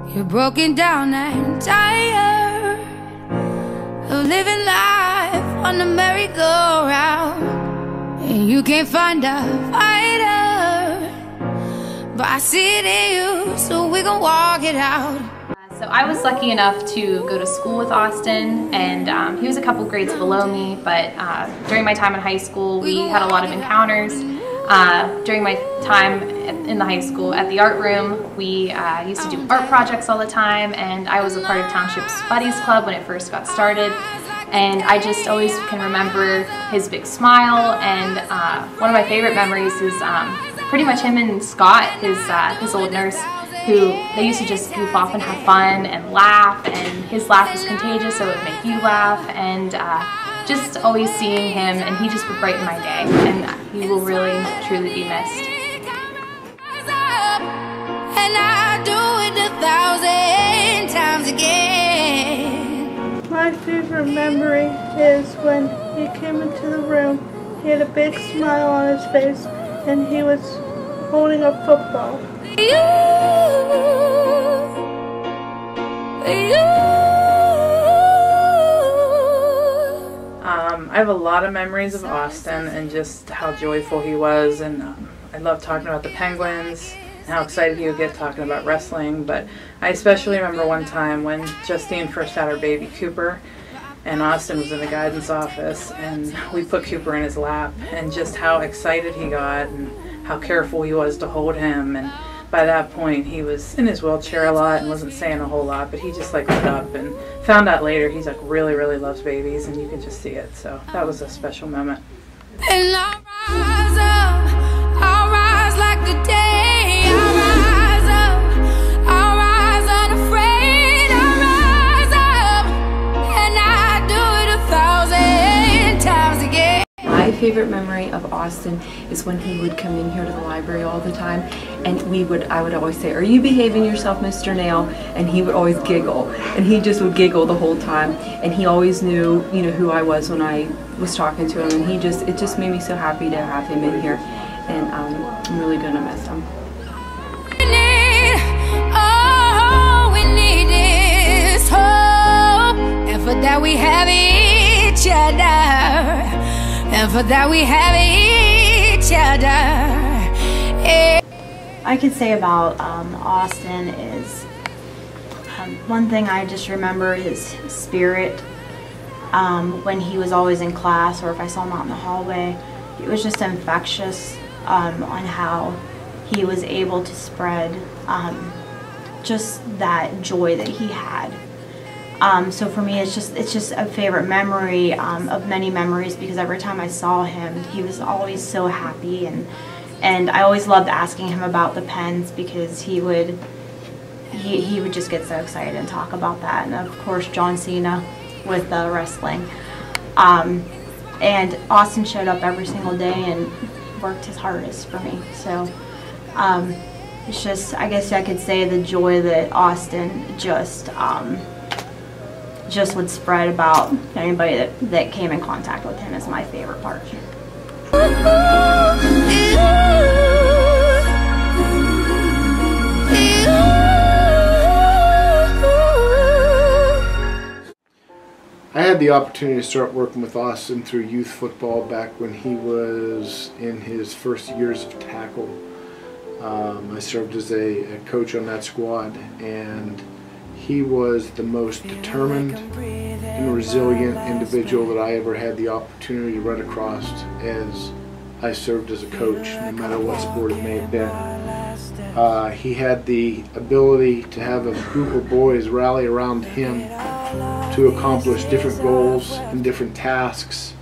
You're broken down and tired of living life on the merry-go-round, and you can't find a fighter, but I see it in you, so we gon' walk it out. So I was lucky enough to go to school with Austin, and he was a couple grades below me, but during my time in high school we had a lot of encounters. During my time in the high school at the art room, we used to do art projects all the time, and I was a part of Township's Buddies Club when it first got started. And I just always can remember his big smile, and one of my favorite memories is pretty much him and Scott, his old nurse, who they used to just goof off and have fun and laugh, and his laugh was contagious, so it would make you laugh, and just always seeing him, and he just would brighten my day, and he will really truly be missed. And I do it 1,000 times again. My favorite memory is when he came into the room. He had a big smile on his face, and he was holding a football. I have a lot of memories of Austin and just how joyful he was, and I love talking about the Penguins and how excited he would get talking about wrestling. But I especially remember one time when Justine first had her baby Cooper, and Austin was in the guidance office, and we put Cooper in his lap, and just how excited he got and how careful he was to hold him. And by that point he was in his wheelchair a lot and wasn't saying a whole lot, but he just like lit up, and found out later he's like really loves babies, and you can just see it. So that was a special moment. And I'll rise up, I'll rise like the day, I'll rise up, I'll rise unafraid, I'll rise up, and I do it 1,000 times again. My favorite memory of Austin is when he would come in here to the library all the time, and I would always say, "Are you behaving yourself, Mr. Nail?" And he would always giggle, and he just would giggle the whole time, and he always knew, who I was when I was talking to him, and it just made me so happy to have him in here, and I'm really gonna miss him. We need is hope, and for that we have each other. And for that we have each other. I could say about Austin is one thing I just remember his spirit when he was always in class, or if I saw him out in the hallway. It was just infectious on how he was able to spread just that joy that he had. So for me, it's just a favorite memory of many memories, because every time I saw him, he was always so happy, and I always loved asking him about the pens, because he would just get so excited and talk about that, and of course John Cena with wrestling. And Austin showed up every single day and worked his hardest for me. So it's just, I guess I could say, the joy that Austin just would spread about anybody that came in contact with him is my favorite part. I had the opportunity to start working with Austin through youth football back when he was in his first years of tackle. I served as a coach on that squad, and he was the most determined and resilient individual that I ever had the opportunity to run across as I served as a coach, no matter what sport it may have been. He had the ability to have a group of boys rally around him to accomplish different goals and different tasks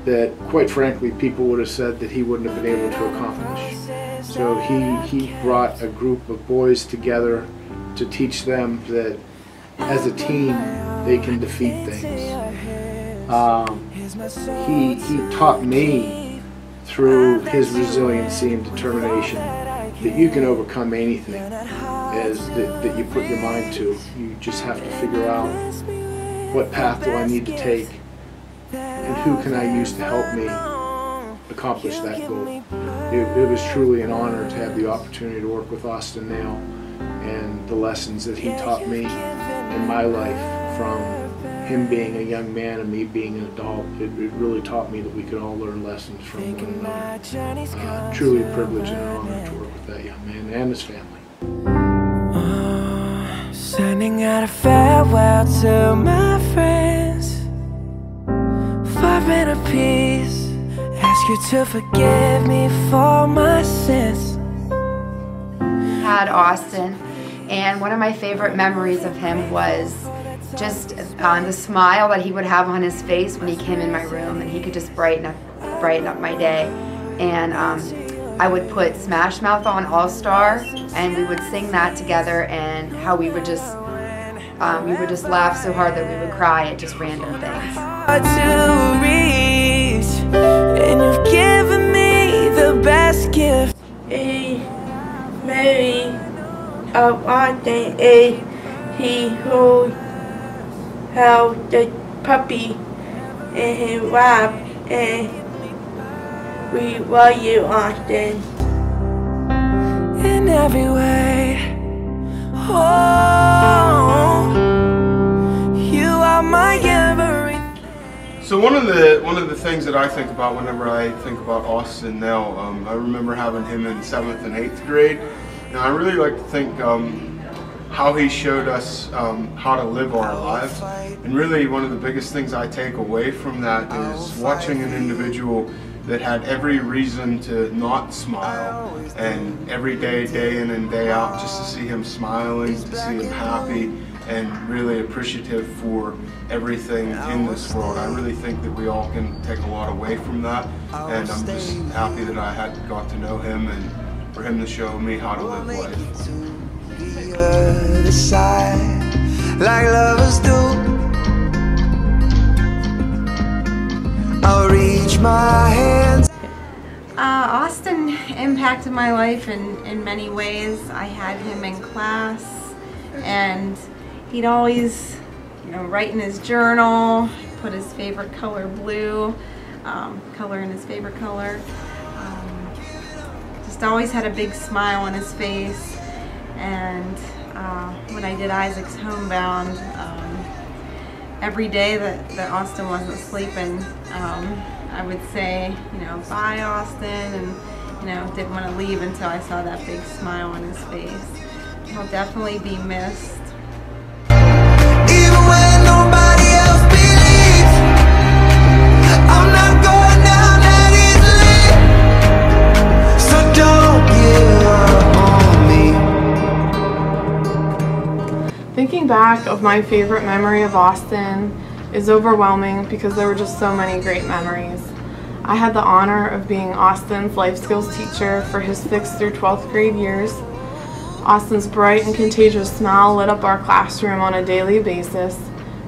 that, quite frankly, people would have said that he wouldn't have been able to accomplish. So he brought a group of boys together to teach them that as a team they can defeat things. He taught me through his resiliency and determination that you can overcome anything that you put your mind to. You just have to figure out, what path do I need to take, and who can I use to help me accomplish that goal. It was truly an honor to have the opportunity to work with Austin Nail, and the lessons that he taught me in my life, from him being a young man and me being an adult. It really taught me that we could all learn lessons from one another. Truly a privilege and an honor to work with that young man and his family. Sending out a farewell to my friends, 5 minutes apiece. Ask you to forgive me for my sins. Had Austin, and one of my favorite memories of him was just the smile that he would have on his face when he came in my room, and he could just brighten up my day. And I would put Smash Mouth on All Star, and we would sing that together, and how we would just laugh so hard that we would cry at just random things. Hard to reach, and you've given me the best gift. A Mary of Austin is he who held the puppy in his lap, and we love you, Austin. In every way, oh, you are my everything. So one of the things that I think about whenever I think about Austin now, I remember having him in 7th and 8th grade, and I really like to think how he showed us how to live our lives. And really one of the biggest things I take away from that is watching an individual that had every reason to not smile, and every day, day in and day out, just to see him smiling, to see him happy, and really appreciative for everything in this world. I really think that we all can take a lot away from that, and I'm just happy that I had got to know him and for him to show me how to live life. The other side, like lovers do, I'll reach my hands. Austin impacted my life in many ways. I had him in class, and he'd always, write in his journal, put his favorite color blue, color in his favorite color. Just always had a big smile on his face. And when I did Isaac's Homebound, every day that Austin wasn't sleeping, I would say, bye Austin, and didn't want to leave until I saw that big smile on his face. He'll definitely be missed. Even when nobody else believes, I'm not going down that easily, so don't give up on me. Thinking back of my favorite memory of Austin is overwhelming because there were just so many great memories. I had the honor of being Austin's life skills teacher for his 6th through 12th grade years. Austin's bright and contagious smile lit up our classroom on a daily basis.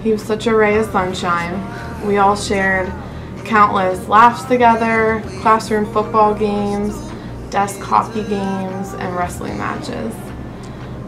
He was such a ray of sunshine. We all shared countless laughs together, classroom football games, desk hockey games, and wrestling matches.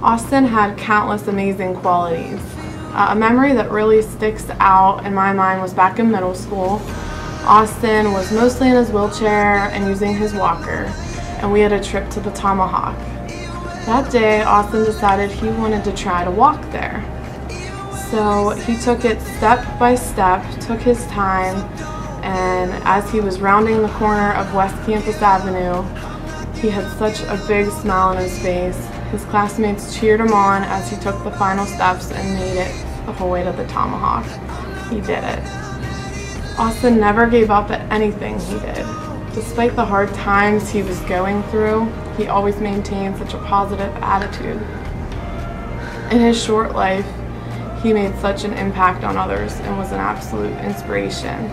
Austin had countless amazing qualities. A memory that really sticks out in my mind was back in middle school. Austin was mostly in his wheelchair and using his walker, and we had a trip to the Tomahawk. That day, Austin decided he wanted to try to walk there. So he took it step by step, took his time, and as he was rounding the corner of West Campus Avenue, he had such a big smile on his face. His classmates cheered him on as he took the final steps and made it the whole way to the Tomahawk. He did it. Austin never gave up at anything he did. Despite the hard times he was going through, he always maintained such a positive attitude. In his short life, he made such an impact on others and was an absolute inspiration.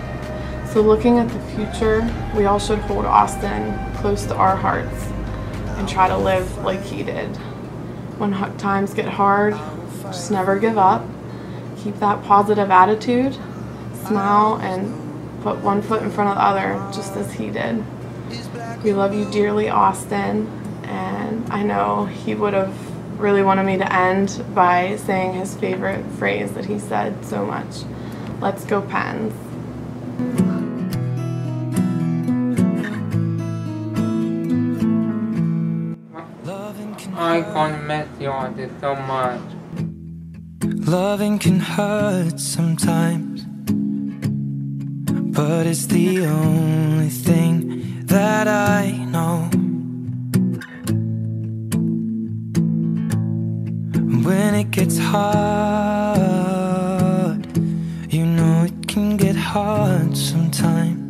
So looking at the future, we all should hold Austin close to our hearts and try to live like he did. When times get hard, just never give up. Keep that positive attitude, smile, and put one foot in front of the other, just as he did. We love you dearly, Austin, and I know he would have really wanted me to end by saying his favorite phrase that he said so much. Let's go Pens. I gonna miss you all this so much. Loving can hurt sometimes, but it's the only thing that I know. When it gets hard, you know it can get hard sometimes.